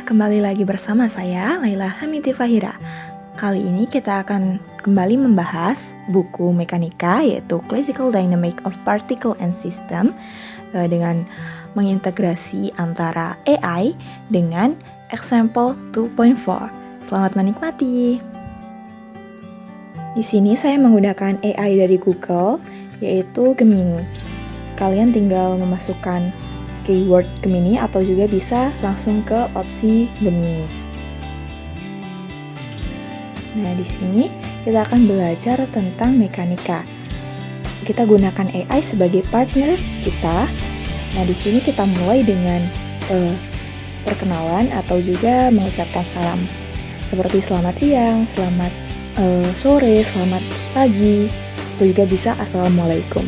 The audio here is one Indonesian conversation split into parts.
kembali lagi bersama saya, Laila Hamiti Fahira. Kali ini kita akan kembali membahas buku mekanika, yaitu Classical Dynamics of Particle and System, dengan mengintegrasi antara AI dengan example 2.4. Selamat menikmati. Di sini saya menggunakan AI dari Google, yaitu Gemini. Kalian tinggal memasukkan keyword Gemini atau juga bisa langsung ke opsi Gemini. Nah, di sini kita akan belajar tentang mekanika. Kita gunakan AI sebagai partner kita. Nah, di sini kita mulai dengan perkenalan atau juga mengucapkan salam. Seperti selamat siang, selamat sore, selamat pagi, atau juga bisa assalamualaikum.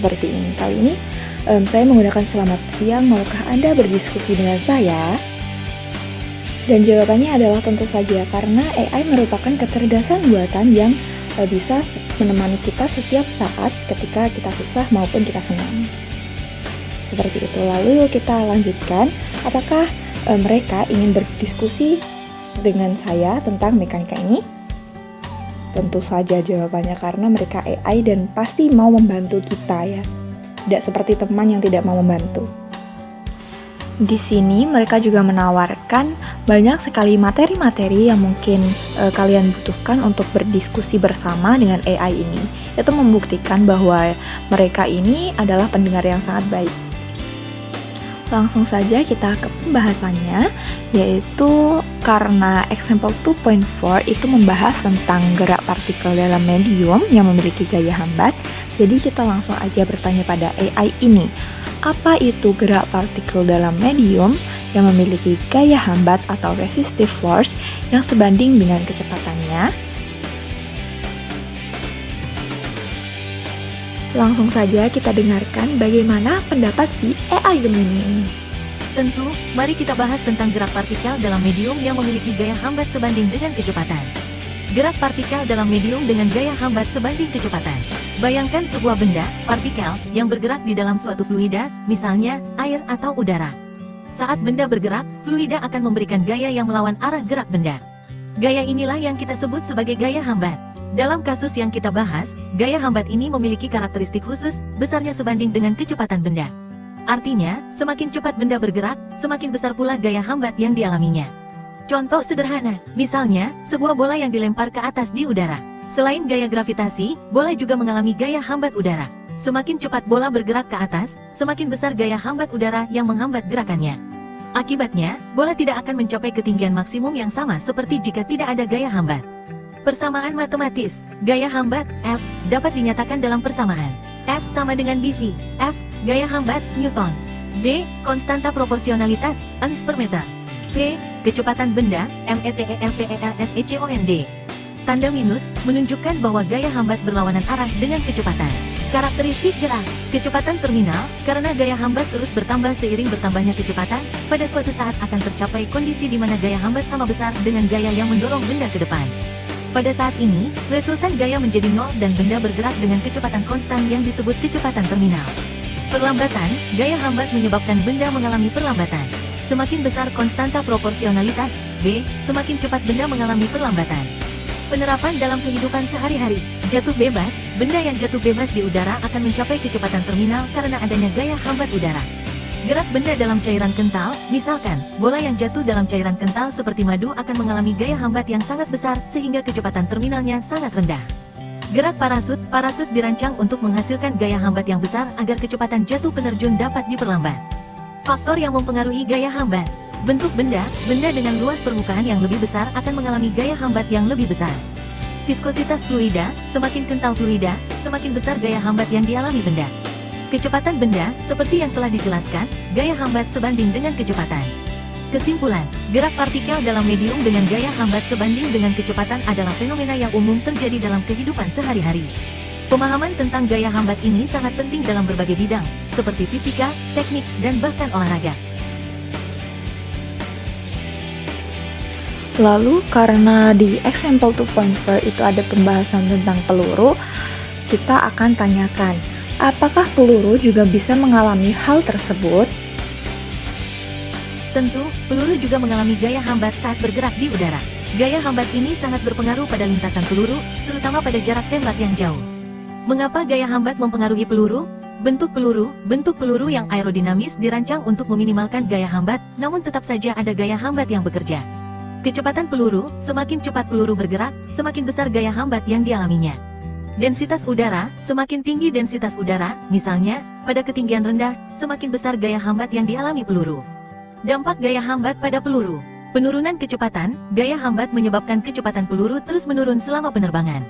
Seperti ini. Kali ini saya menggunakan selamat siang, maukah Anda berdiskusi dengan saya? Dan jawabannya adalah tentu saja, karena AI merupakan kecerdasan buatan yang bisa menemani kita setiap saat ketika kita susah maupun kita senang. Seperti itu. Lalu kita lanjutkan, apakah mereka ingin berdiskusi dengan saya tentang mekanika ini? Tentu saja jawabannya, karena mereka AI dan pasti mau membantu kita ya. Tidak seperti teman yang tidak mau membantu. Di sini mereka juga menawarkan banyak sekali materi-materi yang mungkin kalian butuhkan untuk berdiskusi bersama dengan AI ini. Itu membuktikan bahwa mereka ini adalah pendengar yang sangat baik. Langsung saja kita ke pembahasannya, yaitu karena example 2.4 itu membahas tentang gerak partikel dalam medium yang memiliki gaya hambat. Jadi kita langsung aja bertanya pada AI ini, apa itu gerak partikel dalam medium yang memiliki gaya hambat atau resistive force yang sebanding dengan kecepatannya? Langsung saja kita dengarkan bagaimana pendapat si AI Gemini ini. Tentu, mari kita bahas tentang gerak partikel dalam medium yang memiliki gaya hambat sebanding dengan kecepatan. Gerak partikel dalam medium dengan gaya hambat sebanding kecepatan. Bayangkan sebuah benda, partikel, yang bergerak di dalam suatu fluida, misalnya, air atau udara. Saat benda bergerak, fluida akan memberikan gaya yang melawan arah gerak benda. Gaya inilah yang kita sebut sebagai gaya hambat. Dalam kasus yang kita bahas, gaya hambat ini memiliki karakteristik khusus, besarnya sebanding dengan kecepatan benda. Artinya, semakin cepat benda bergerak, semakin besar pula gaya hambat yang dialaminya. Contoh sederhana, misalnya, sebuah bola yang dilempar ke atas di udara. Selain gaya gravitasi, bola juga mengalami gaya hambat udara. Semakin cepat bola bergerak ke atas, semakin besar gaya hambat udara yang menghambat gerakannya. Akibatnya, bola tidak akan mencapai ketinggian maksimum yang sama seperti jika tidak ada gaya hambat. Persamaan matematis, gaya hambat, F, dapat dinyatakan dalam persamaan. F sama dengan BV, F, gaya hambat, Newton. B, konstanta proporsionalitas, Newtons per meter. V, kecepatan benda, METERPELSECOND. Tanda minus, menunjukkan bahwa gaya hambat berlawanan arah dengan kecepatan. Karakteristik gerak, kecepatan terminal, karena gaya hambat terus bertambah seiring bertambahnya kecepatan, pada suatu saat akan tercapai kondisi di mana gaya hambat sama besar dengan gaya yang mendorong benda ke depan. Pada saat ini, resultan gaya menjadi nol dan benda bergerak dengan kecepatan konstan yang disebut kecepatan terminal. Perlambatan, gaya hambat menyebabkan benda mengalami perlambatan. Semakin besar konstanta proporsionalitas, B, semakin cepat benda mengalami perlambatan. Penerapan dalam kehidupan sehari-hari, jatuh bebas, benda yang jatuh bebas di udara akan mencapai kecepatan terminal karena adanya gaya hambat udara. Gerak benda dalam cairan kental, misalkan, bola yang jatuh dalam cairan kental seperti madu akan mengalami gaya hambat yang sangat besar sehingga kecepatan terminalnya sangat rendah. Gerak parasut, parasut dirancang untuk menghasilkan gaya hambat yang besar agar kecepatan jatuh penerjun dapat diperlambat. Faktor yang mempengaruhi gaya hambat. Bentuk benda, benda dengan luas permukaan yang lebih besar akan mengalami gaya hambat yang lebih besar. Viskositas fluida, semakin kental fluida, semakin besar gaya hambat yang dialami benda. Kecepatan benda, seperti yang telah dijelaskan, gaya hambat sebanding dengan kecepatan. Kesimpulan, gerak partikel dalam medium dengan gaya hambat sebanding dengan kecepatan adalah fenomena yang umum terjadi dalam kehidupan sehari-hari. Pemahaman tentang gaya hambat ini sangat penting dalam berbagai bidang, seperti fisika, teknik, dan bahkan olahraga. Lalu karena di example 2.4 itu ada pembahasan tentang peluru, kita akan tanyakan, apakah peluru juga bisa mengalami hal tersebut? Tentu, peluru juga mengalami gaya hambat saat bergerak di udara. Gaya hambat ini sangat berpengaruh pada lintasan peluru, terutama pada jarak tembak yang jauh. Mengapa gaya hambat mempengaruhi peluru? Bentuk peluru yang aerodinamis dirancang untuk meminimalkan gaya hambat, namun tetap saja ada gaya hambat yang bekerja. Kecepatan peluru, semakin cepat peluru bergerak, semakin besar gaya hambat yang dialaminya. Densitas udara, semakin tinggi densitas udara, misalnya, pada ketinggian rendah, semakin besar gaya hambat yang dialami peluru. Dampak gaya hambat pada peluru. Penurunan kecepatan, gaya hambat menyebabkan kecepatan peluru terus menurun selama penerbangan.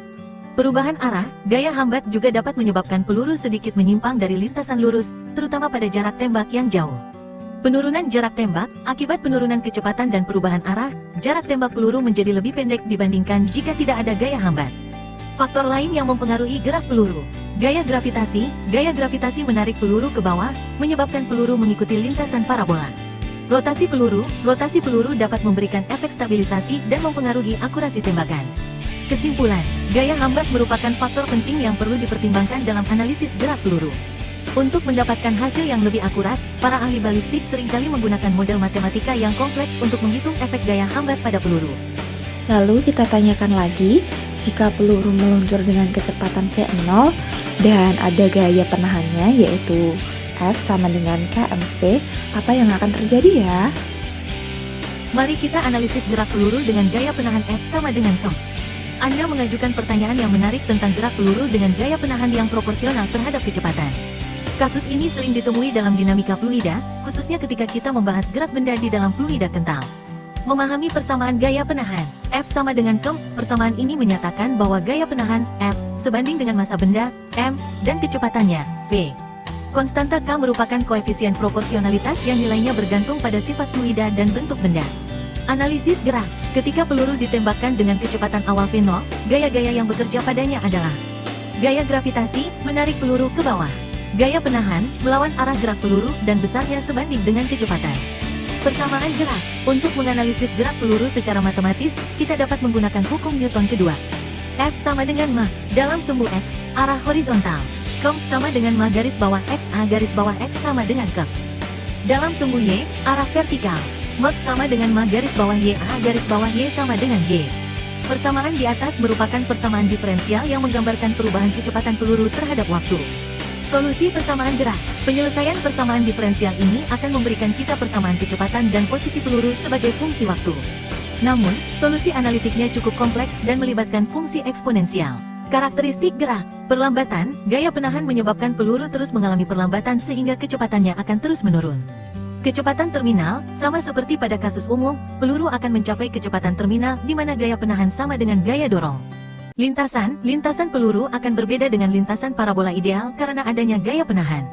Perubahan arah, gaya hambat juga dapat menyebabkan peluru sedikit menyimpang dari lintasan lurus, terutama pada jarak tembak yang jauh. Penurunan jarak tembak, akibat penurunan kecepatan dan perubahan arah, jarak tembak peluru menjadi lebih pendek dibandingkan jika tidak ada gaya hambat. Faktor lain yang mempengaruhi gerak peluru. Gaya gravitasi menarik peluru ke bawah, menyebabkan peluru mengikuti lintasan parabola. Rotasi peluru dapat memberikan efek stabilisasi dan mempengaruhi akurasi tembakan. Kesimpulan, gaya hambat merupakan faktor penting yang perlu dipertimbangkan dalam analisis gerak peluru. Untuk mendapatkan hasil yang lebih akurat, para ahli balistik seringkali menggunakan model matematika yang kompleks untuk menghitung efek gaya hambat pada peluru. Lalu kita tanyakan lagi, jika peluru meluncur dengan kecepatan V0 dan ada gaya penahannya yaitu F sama dengan kmv, apa yang akan terjadi ya? Mari kita analisis gerak peluru dengan gaya penahan F sama dengan K. Anda mengajukan pertanyaan yang menarik tentang gerak peluru dengan gaya penahan yang proporsional terhadap kecepatan. Kasus ini sering ditemui dalam dinamika fluida, khususnya ketika kita membahas gerak benda di dalam fluida kental. Memahami persamaan gaya penahan F sama dengan K, persamaan ini menyatakan bahwa gaya penahan F sebanding dengan massa benda M dan kecepatannya V. Konstanta K merupakan koefisien proporsionalitas yang nilainya bergantung pada sifat fluida dan bentuk benda. Analisis gerak. Ketika peluru ditembakkan dengan kecepatan awal V0, gaya-gaya yang bekerja padanya adalah gaya gravitasi, menarik peluru ke bawah. Gaya penahan, melawan arah gerak peluru dan besarnya sebanding dengan kecepatan. Persamaan gerak. Untuk menganalisis gerak peluru secara matematis, kita dapat menggunakan hukum Newton kedua. F sama dengan ma, dalam sumbu X, arah horizontal. K sama dengan ma garis bawah X A garis bawah X sama dengan K. Dalam sumbu Y, arah vertikal. M sama dengan ma garis bawah Y A garis bawah Y sama dengan Y. Persamaan di atas merupakan persamaan diferensial yang menggambarkan perubahan kecepatan peluru terhadap waktu. Solusi persamaan gerak. Penyelesaian persamaan diferensial ini akan memberikan kita persamaan kecepatan dan posisi peluru sebagai fungsi waktu. Namun, solusi analitiknya cukup kompleks dan melibatkan fungsi eksponensial. Karakteristik gerak. Perlambatan, gaya penahan menyebabkan peluru terus mengalami perlambatan sehingga kecepatannya akan terus menurun. Kecepatan terminal, sama seperti pada kasus umum, peluru akan mencapai kecepatan terminal di mana gaya penahan sama dengan gaya dorong. Lintasan peluru akan berbeda dengan lintasan parabola ideal karena adanya gaya penahan.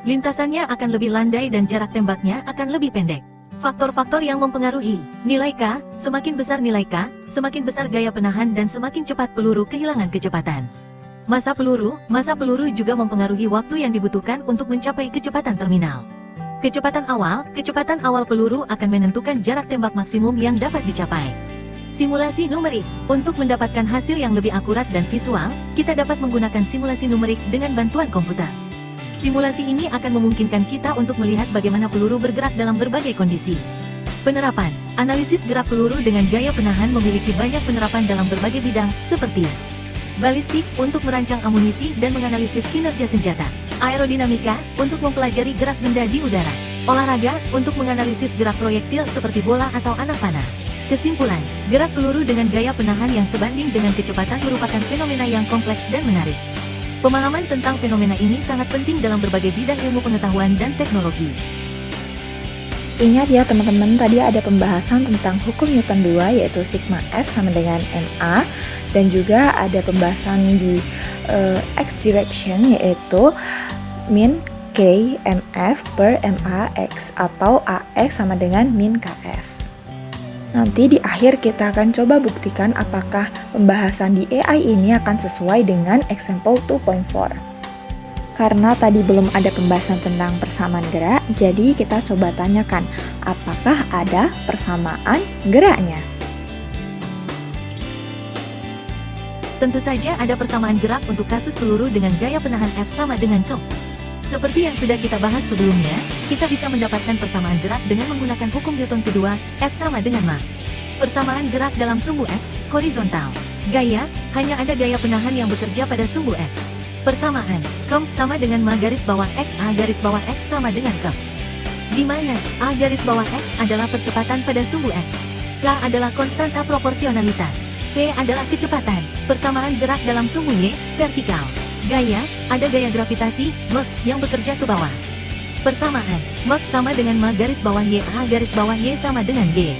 Lintasannya akan lebih landai dan jarak tembaknya akan lebih pendek. Faktor-faktor yang mempengaruhi nilai K, semakin besar nilai K, semakin besar gaya penahan dan semakin cepat peluru kehilangan kecepatan. Massa peluru juga mempengaruhi waktu yang dibutuhkan untuk mencapai kecepatan terminal. Kecepatan awal peluru akan menentukan jarak tembak maksimum yang dapat dicapai. Simulasi numerik. Untuk mendapatkan hasil yang lebih akurat dan visual, kita dapat menggunakan simulasi numerik dengan bantuan komputer. Simulasi ini akan memungkinkan kita untuk melihat bagaimana peluru bergerak dalam berbagai kondisi. Penerapan. Analisis gerak peluru dengan gaya penahan memiliki banyak penerapan dalam berbagai bidang, seperti balistik, untuk merancang amunisi dan menganalisis kinerja senjata. Aerodinamika, untuk mempelajari gerak benda di udara. Olahraga, untuk menganalisis gerak proyektil seperti bola atau anak panah. Kesimpulan, gerak peluru dengan gaya penahan yang sebanding dengan kecepatan merupakan fenomena yang kompleks dan menarik. Pemahaman tentang fenomena ini sangat penting dalam berbagai bidang ilmu pengetahuan dan teknologi. Ingat ya teman-teman, tadi ada pembahasan tentang hukum Newton 2 yaitu sigma F sama dengan ma, dan juga ada pembahasan di X direction yaitu min K mf per ma x atau ax sama dengan min kf. Nanti di akhir kita akan coba buktikan apakah pembahasan di AI ini akan sesuai dengan example 2.4. Karena tadi belum ada pembahasan tentang persamaan gerak, jadi kita coba tanyakan apakah ada persamaan geraknya. Tentu saja ada persamaan gerak untuk kasus peluru dengan gaya penahan F sama dengan K. Seperti yang sudah kita bahas sebelumnya, kita bisa mendapatkan persamaan gerak dengan menggunakan hukum Newton kedua, F sama dengan ma. Persamaan gerak dalam sumbu X, horizontal. Gaya, hanya ada gaya penahan yang bekerja pada sumbu X. Persamaan, Kemp sama dengan ma garis bawah X A garis bawah X sama dengan Kemp. Di mana A garis bawah X adalah percepatan pada sumbu X. K adalah konstanta proporsionalitas. V adalah kecepatan. Persamaan gerak dalam sumbu Y, vertikal. Gaya, ada gaya gravitasi, Mach, yang bekerja ke bawah. Persamaan, Mach sama dengan ma garis bawah Y A garis bawah Y sama dengan G.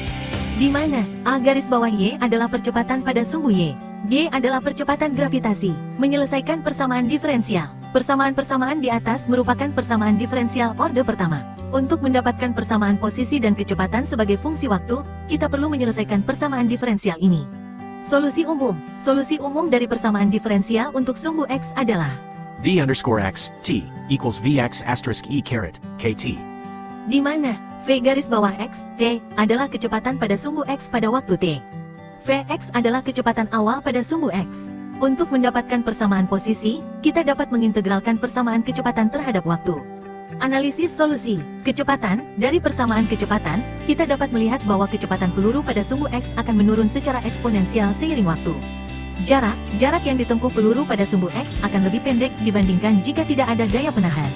Di mana A garis bawah Y adalah percepatan pada sumbu Y. G adalah percepatan gravitasi. Menyelesaikan persamaan diferensial. Persamaan-persamaan di atas merupakan persamaan diferensial orde pertama. Untuk mendapatkan persamaan posisi dan kecepatan sebagai fungsi waktu, kita perlu menyelesaikan persamaan diferensial ini. Solusi umum dari persamaan diferensial untuk sumbu X adalah V_x t equals Vx asterisk e caret kt. di mana V garis bawah X, T, adalah kecepatan pada sumbu X pada waktu T. Vx adalah kecepatan awal pada sumbu X. Untuk mendapatkan persamaan posisi, kita dapat mengintegralkan persamaan kecepatan terhadap waktu. Analisis solusi kecepatan. Dari persamaan kecepatan, kita dapat melihat bahwa kecepatan peluru pada sumbu X akan menurun secara eksponensial seiring waktu. Jarak yang ditempuh peluru pada sumbu X akan lebih pendek dibandingkan jika tidak ada gaya penahan.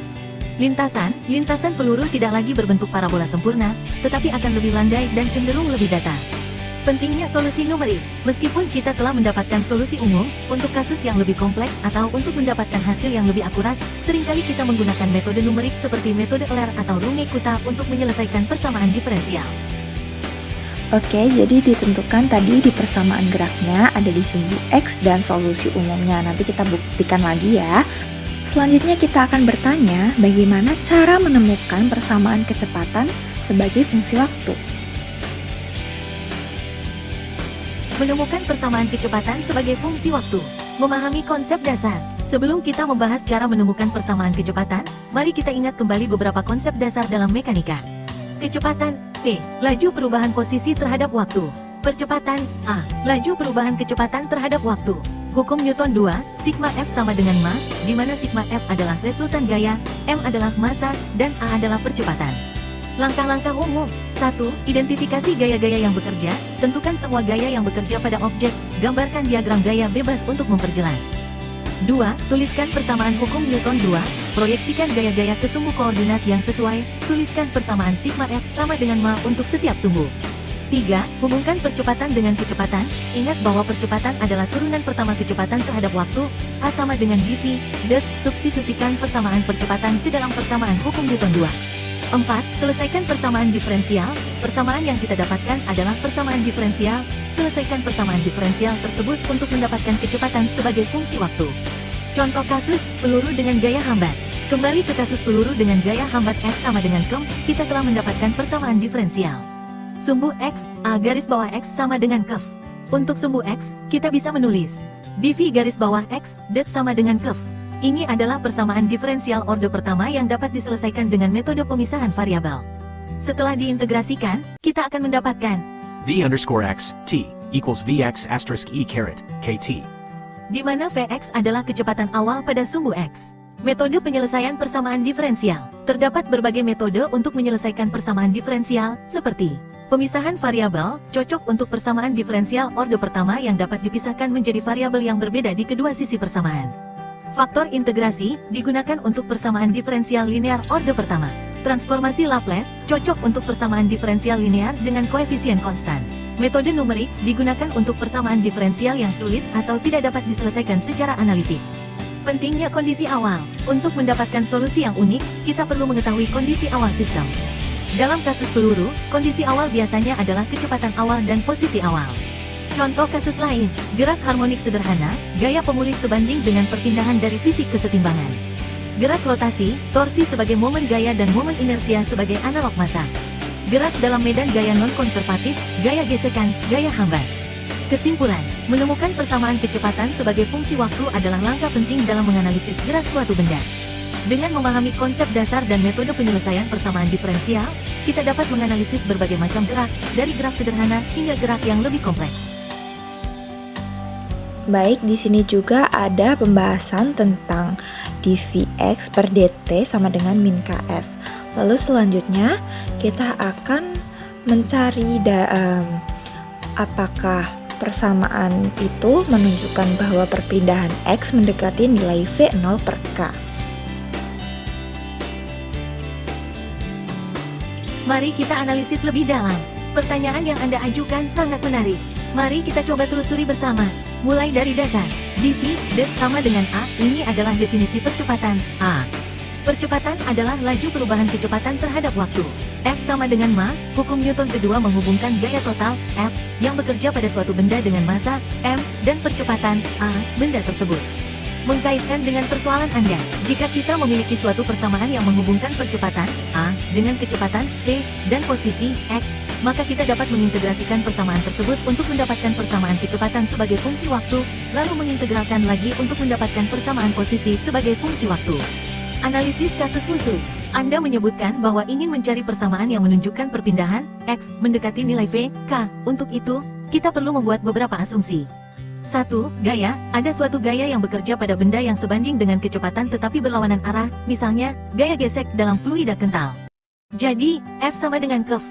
Lintasan peluru tidak lagi berbentuk parabola sempurna, tetapi akan lebih landai dan cenderung lebih datar. Pentingnya solusi numerik. Meskipun kita telah mendapatkan solusi umum, untuk kasus yang lebih kompleks atau untuk mendapatkan hasil yang lebih akurat, seringkali kita menggunakan metode numerik seperti metode Euler atau Runge-Kutta untuk menyelesaikan persamaan diferensial. Oke, jadi ditentukan tadi di persamaan geraknya ada di sumbu X dan solusi umumnya. Nanti kita buktikan lagi ya. Selanjutnya kita akan bertanya bagaimana cara menemukan persamaan kecepatan sebagai fungsi waktu. Menemukan persamaan kecepatan sebagai fungsi waktu. Memahami konsep dasar. Sebelum kita membahas cara menemukan persamaan kecepatan, mari kita ingat kembali beberapa konsep dasar dalam mekanika. Kecepatan, V, laju perubahan posisi terhadap waktu. Percepatan, A, laju perubahan kecepatan terhadap waktu. Hukum Newton 2, sigma F sama dengan ma, di mana sigma F adalah resultan gaya, M adalah massa, dan A adalah percepatan. Langkah-langkah umum. 1. Identifikasi gaya-gaya yang bekerja. Tentukan semua gaya yang bekerja pada objek. Gambarkan diagram gaya bebas untuk memperjelas. 2. Tuliskan persamaan hukum Newton 2. Proyeksikan gaya-gaya ke sumbu koordinat yang sesuai. Tuliskan persamaan sigma F sama dengan ma untuk setiap sumbu. 3. Hubungkan percepatan dengan kecepatan. Ingat bahwa percepatan adalah turunan pertama kecepatan terhadap waktu. A sama dengan dv, det. Substitusikan persamaan percepatan ke dalam persamaan hukum Newton 2. 4. Selesaikan persamaan diferensial. Persamaan yang kita dapatkan adalah persamaan diferensial. Selesaikan persamaan diferensial tersebut untuk mendapatkan kecepatan sebagai fungsi waktu. Contoh kasus, peluru dengan gaya hambat. Kembali ke kasus peluru dengan gaya hambat F sama dengan Kemp, kita telah mendapatkan persamaan diferensial. Sumbu X, A garis bawah X sama dengan Kef. Untuk sumbu X, kita bisa menulis dv garis bawah X, det sama dengan Kef. Ini adalah persamaan diferensial orde pertama yang dapat diselesaikan dengan metode pemisahan variabel. Setelah diintegrasikan, kita akan mendapatkan V_x t equals Vx asterisk e caret kt. di mana Vx adalah kecepatan awal pada sumbu X. Metode penyelesaian persamaan diferensial. Terdapat berbagai metode untuk menyelesaikan persamaan diferensial, seperti pemisahan variabel, cocok untuk persamaan diferensial orde pertama yang dapat dipisahkan menjadi variabel yang berbeda di kedua sisi persamaan. Faktor integrasi digunakan untuk persamaan diferensial linear orde pertama. Transformasi Laplace cocok untuk persamaan diferensial linear dengan koefisien konstan. Metode numerik digunakan untuk persamaan diferensial yang sulit atau tidak dapat diselesaikan secara analitik. Pentingnya kondisi awal. Untuk mendapatkan solusi yang unik, kita perlu mengetahui kondisi awal sistem. Dalam kasus peluru, kondisi awal biasanya adalah kecepatan awal dan posisi awal. Contoh kasus lain, gerak harmonik sederhana, gaya pemulih sebanding dengan perpindahan dari titik kesetimbangan. Gerak rotasi, torsi sebagai momen gaya dan momen inersia sebagai analog massa. Gerak dalam medan gaya non-konservatif, gaya gesekan, gaya hambat. Kesimpulan, menemukan persamaan kecepatan sebagai fungsi waktu adalah langkah penting dalam menganalisis gerak suatu benda. Dengan memahami konsep dasar dan metode penyelesaian persamaan diferensial, kita dapat menganalisis berbagai macam gerak, dari gerak sederhana hingga gerak yang lebih kompleks. Baik, di sini juga ada pembahasan tentang dvx per dt sama dengan min kf. Lalu selanjutnya kita akan mencari apakah persamaan itu menunjukkan bahwa perpindahan x mendekati nilai V0 per K. Mari kita analisis lebih dalam. Pertanyaan yang Anda ajukan sangat menarik. Mari kita coba telusuri bersama. Mulai dari dasar. dv dt sama dengan A, ini adalah definisi percepatan A. Percepatan adalah laju perubahan kecepatan terhadap waktu. F sama dengan ma, hukum Newton kedua menghubungkan gaya total, F, yang bekerja pada suatu benda dengan massa, m, dan percepatan, a, benda tersebut. Mengkaitkan dengan persoalan Anda, jika kita memiliki suatu persamaan yang menghubungkan percepatan, a, dengan kecepatan, v, dan posisi, x, maka kita dapat mengintegrasikan persamaan tersebut untuk mendapatkan persamaan kecepatan sebagai fungsi waktu, lalu mengintegralkan lagi untuk mendapatkan persamaan posisi sebagai fungsi waktu. Analisis kasus khusus. Anda menyebutkan bahwa ingin mencari persamaan yang menunjukkan perpindahan x mendekati nilai V, K. Untuk itu, kita perlu membuat beberapa asumsi. 1. Gaya. Ada suatu gaya yang bekerja pada benda yang sebanding dengan kecepatan tetapi berlawanan arah, misalnya, gaya gesek dalam fluida kental. Jadi, F sama dengan Kf.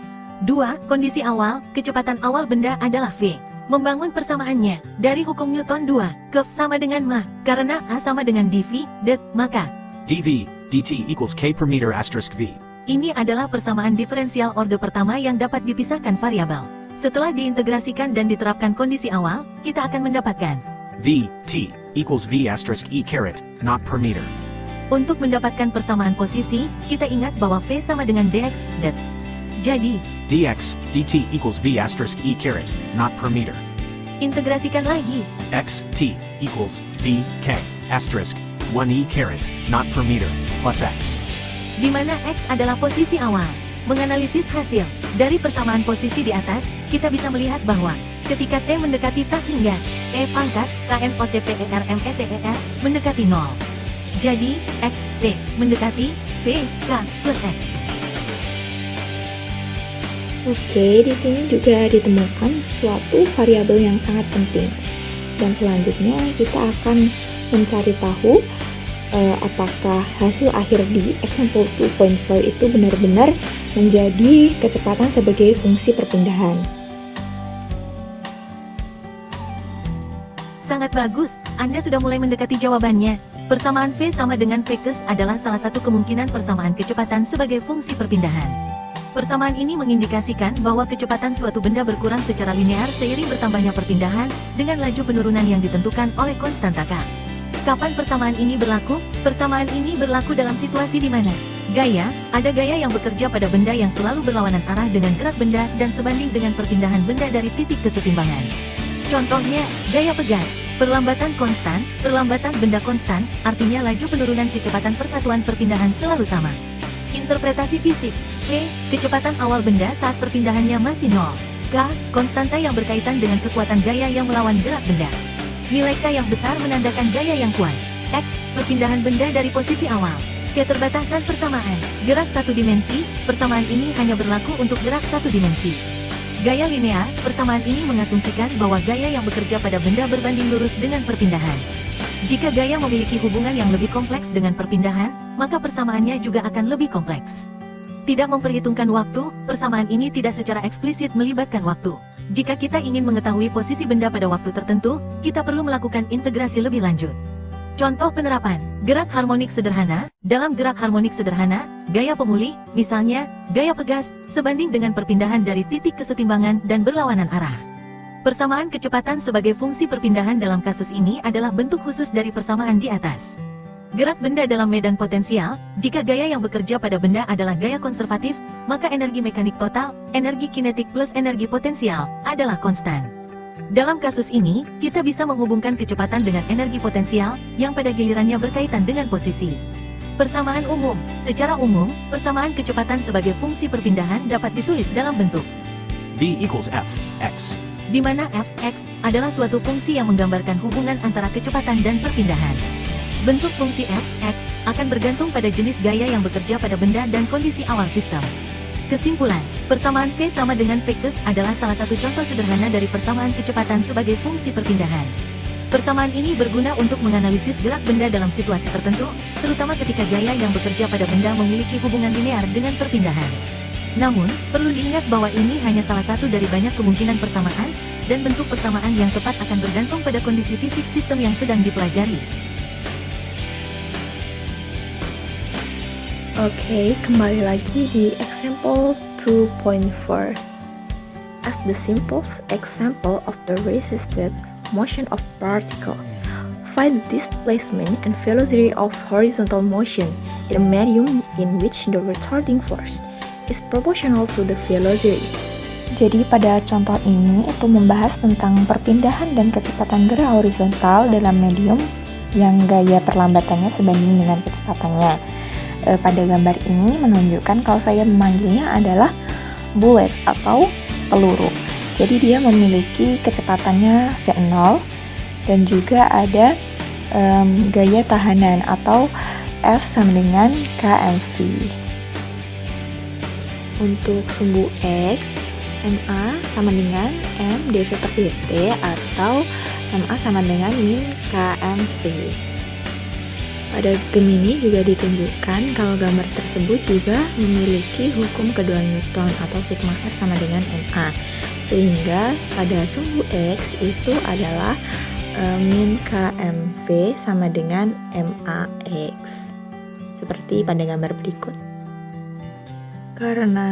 2. Kondisi awal. Kecepatan awal benda adalah V. Membangun persamaannya, dari hukum Newton 2, Kf sama dengan ma, karena A sama dengan dv, dt, maka dv dt equals k per meter asterisk v. ini adalah persamaan diferensial orde pertama yang dapat dipisahkan variabel. Setelah diintegrasikan dan diterapkan kondisi awal, kita akan mendapatkan v t equals v asterisk e caret, not per meter. Untuk mendapatkan persamaan posisi, kita ingat bahwa V sama dengan dx, dt. Jadi, dx dt equals v asterisk e caret, not per meter. integrasikan lagi. X t equals v k asterisk 1 e caret, not per meter, plus x. Di mana x adalah posisi awal. Menganalisis hasil dari persamaan posisi di atas, kita bisa melihat bahwa ketika t mendekati tak hingga e pangkat knotpermeter mendekati 0. Jadi, x t mendekati v k plus x. Oke, di sini juga ditemukan suatu variabel yang sangat penting. Dan selanjutnya kita akan mencari tahu apakah hasil akhir di example 2.4 itu benar-benar menjadi kecepatan sebagai fungsi perpindahan. Sangat bagus, Anda sudah mulai mendekati jawabannya. Persamaan V sama dengan Vx adalah salah satu kemungkinan persamaan kecepatan sebagai fungsi perpindahan. Persamaan ini mengindikasikan bahwa kecepatan suatu benda berkurang secara linear seiring bertambahnya perpindahan dengan laju penurunan yang ditentukan oleh konstanta K. Kapan persamaan ini berlaku? Persamaan ini berlaku dalam situasi di mana gaya, ada gaya yang bekerja pada benda yang selalu berlawanan arah dengan gerak benda dan sebanding dengan perpindahan benda dari titik kesetimbangan. Contohnya, gaya pegas, perlambatan konstan, perlambatan benda konstan, artinya laju penurunan kecepatan persatuan perpindahan selalu sama. Interpretasi fisik, V, kecepatan awal benda saat perpindahannya masih 0. K, konstanta yang berkaitan dengan kekuatan gaya yang melawan gerak benda. Nilai K yang besar menandakan gaya yang kuat. X, perpindahan benda dari posisi awal. Keterbatasan persamaan, gerak satu dimensi, persamaan ini hanya berlaku untuk gerak satu dimensi. Gaya linear, persamaan ini mengasumsikan bahwa gaya yang bekerja pada benda berbanding lurus dengan perpindahan. Jika gaya memiliki hubungan yang lebih kompleks dengan perpindahan, maka persamaannya juga akan lebih kompleks. Tidak memperhitungkan waktu, persamaan ini tidak secara eksplisit melibatkan waktu. Jika kita ingin mengetahui posisi benda pada waktu tertentu, kita perlu melakukan integrasi lebih lanjut. Contoh penerapan, gerak harmonik sederhana. Dalam gerak harmonik sederhana, gaya pemulih, misalnya, gaya pegas, sebanding dengan perpindahan dari titik kesetimbangan dan berlawanan arah. Persamaan kecepatan sebagai fungsi perpindahan dalam kasus ini adalah bentuk khusus dari persamaan di atas. Gerak benda dalam medan potensial, jika gaya yang bekerja pada benda adalah gaya konservatif, maka energi mekanik total, energi kinetik plus energi potensial, adalah konstan. Dalam kasus ini, kita bisa menghubungkan kecepatan dengan energi potensial, yang pada gilirannya berkaitan dengan posisi. Persamaan umum, secara umum, persamaan kecepatan sebagai fungsi perpindahan dapat ditulis dalam bentuk V equals f, x. di mana Fx adalah suatu fungsi yang menggambarkan hubungan antara kecepatan dan perpindahan. Bentuk fungsi Fx akan bergantung pada jenis gaya yang bekerja pada benda dan kondisi awal sistem. Kesimpulan, persamaan V sama dengan Vx adalah salah satu contoh sederhana dari persamaan kecepatan sebagai fungsi perpindahan. Persamaan ini berguna untuk menganalisis gerak benda dalam situasi tertentu, terutama ketika gaya yang bekerja pada benda memiliki hubungan linear dengan perpindahan. Namun, perlu diingat bahwa ini hanya salah satu dari banyak kemungkinan persamaan, dan bentuk persamaan yang tepat akan bergantung pada kondisi fisik sistem yang sedang dipelajari. Oke, kembali lagi di example 2.4. As the simplest example of the resisted motion of particle, find the displacement and velocity of horizontal motion in a medium in which the retarding force is proportional to the velocity. Jadi pada contoh ini itu membahas tentang perpindahan dan kecepatan gerak horizontal dalam medium yang gaya perlambatannya sebanding dengan kecepatannya. Pada gambar ini menunjukkan kalau saya memanggilnya adalah bullet atau peluru. Jadi dia memiliki kecepatannya V0 dan juga ada gaya tahanan atau F sama dengan kmv. Untuk sumbu X, MA sama dengan M dV per dt atau MA sama dengan min kmv. Pada Gemini juga ditunjukkan kalau gambar tersebut juga memiliki hukum kedua Newton atau sigma F sama dengan MA. Sehingga pada sumbu X itu adalah min kmv sama dengan MAX. Seperti pada gambar berikut. Karena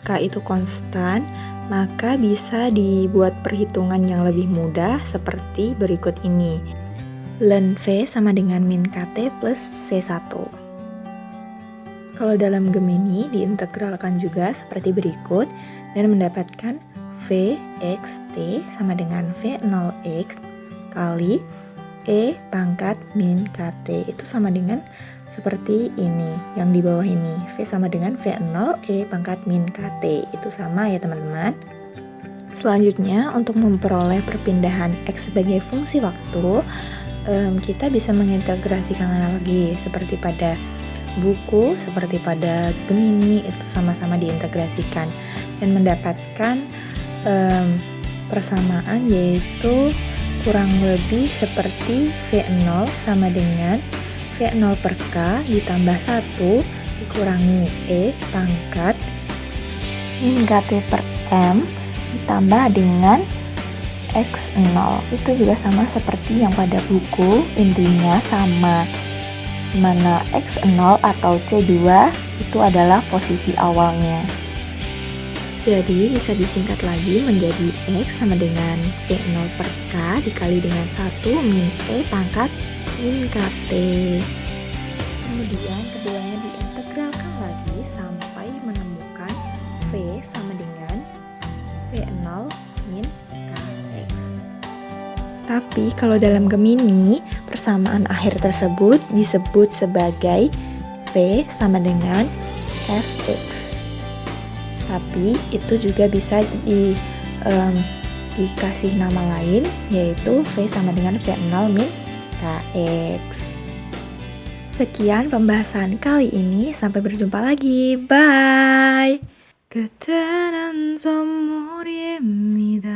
K itu konstan, maka bisa dibuat perhitungan yang lebih mudah seperti berikut ini. Ln V sama dengan min KT plus C1. Kalau dalam Gemini diintegralkan juga seperti berikut dan mendapatkan Vxt sama dengan V0x kali E pangkat min KT. Itu sama dengan seperti ini, yang di bawah ini. V sama dengan V0 E pangkat min KT. Itu sama ya teman-teman. Selanjutnya untuk memperoleh perpindahan X sebagai fungsi waktu, kita bisa mengintegrasikannya lagi seperti pada buku, seperti pada Gemini, itu sama-sama diintegrasikan dan mendapatkan persamaan, yaitu kurang lebih seperti V0 sama dengan V0 per K ditambah 1 dikurangi E pangkat min KT per M ditambah dengan X0. Itu juga sama seperti yang pada buku, intinya sama, dimana X0 atau C2 itu adalah posisi awalnya. Jadi bisa disingkat lagi menjadi X sama dengan V0 per K dikali dengan 1 min E pangkat min KT. Kemudian keduanya diintegralkan lagi sampai menemukan V sama dengan V0 min Kx. Tapi kalau dalam Gemini, persamaan akhir tersebut disebut sebagai V sama dengan Fx. Tapi itu juga bisa dikasih nama lain, yaitu V sama dengan V0 min Kx. Sekian pembahasan kali ini, sampai berjumpa lagi. Bye. 그때는 선물입니다.